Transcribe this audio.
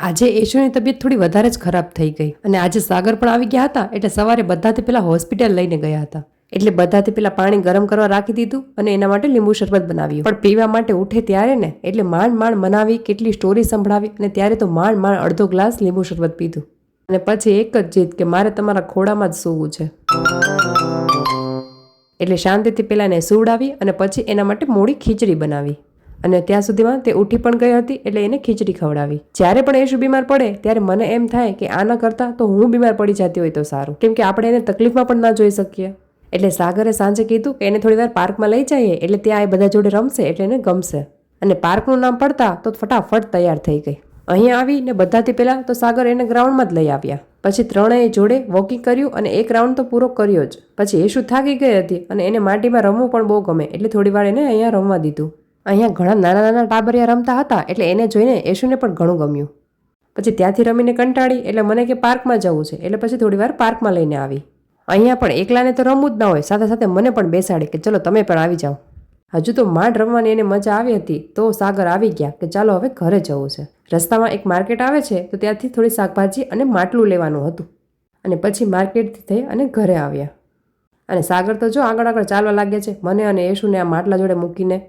આજે યશુની તબિયત થોડી વધારે જ ખરાબ થઈ ગઈ અને આજે સાગર પણ આવી ગયા હતા એટલે સવારે બધાથી પેલા હોસ્પિટલ લઈને ગયા હતા. એટલે બધાથી પેલા પાણી ગરમ કરવા રાખી દીધું અને એના માટે લીંબુ શરબત બનાવ્યું. પણ પીવા માટે ઉઠે ત્યારે ને એટલે માંડ માંડ મનાવી, કેટલી સ્ટોરી સંભળાવી અને ત્યારે તો માંડ માંડ અડધો ગ્લાસ લીંબુ શરબત પીધું. અને પછી એક જ જીદ કે મારે તમારા ખોડામાં જ સૂવું છે. એટલે શાંતિથી પેલા એને સુવડાવી અને પછી એના માટે મોડી ખીચડી બનાવી. અને ત્યાં સુધીમાં તે ઉઠી પણ ગઈ હતી એટલે એને ખીચડી ખવડાવી. જ્યારે પણ યશુ બીમાર પડે ત્યારે મને એમ થાય કે આના કરતાં તો હું બીમાર પડી જતી હોય તો સારું, કેમ કે આપણે એને તકલીફમાં પણ ના જોઈ શકીએ. એટલે સાગરે સાંજે કીધું કે એને થોડી વાર પાર્કમાં લઈ જઈએ એટલે ત્યાં એ બધા જોડે રમશે એટલે એને ગમશે. અને પાર્કનું નામ પડતા તો ફટાફટ તૈયાર થઈ ગઈ. અહીંયા આવીને બધાથી પહેલા તો સાગર એને ગ્રાઉન્ડમાં જ લઈ આવ્યા. પછી ત્રણેય જોડે વોકિંગ કર્યું અને એક રાઉન્ડ તો પૂરો કર્યો જ. પછી યશુ થાકી ગઈ હતી અને એને માટીમાં રમવું પણ બહુ ગમે એટલે થોડી વાર એને અહીંયા રમવા દીધું. અહીંયા ઘણા નાના નાના ટાબરિયા રમતા હતા એટલે એને જોઈને યશુને પણ ઘણું ગમ્યું. પછી ત્યાંથી રમીને કંટાળી એટલે મને કે પાર્કમાં જવું છે એટલે પછી થોડી વાર પાર્કમાં લઈને આવી. અહીંયા પણ એકલાને તો રમવું જ ના હોય, સાથે સાથે મને પણ બેસાડી કે ચલો તમે પણ આવી જાઓ. હજુ તો માંડ રમવાની એને મજા આવી હતી તો સાગર આવી ગયા કે ચાલો હવે ઘરે જવું છે. રસ્તામાં એક માર્કેટ આવે છે તો ત્યાંથી થોડી શાકભાજી અને માટલું લેવાનું હતું. અને પછી માર્કેટથી થઈ અને ઘરે આવ્યા. અને સાગર તો જો આગળ આગળ ચાલવા લાગ્યા છે મને અને યશુને આ માટલા જોડે મૂકીને.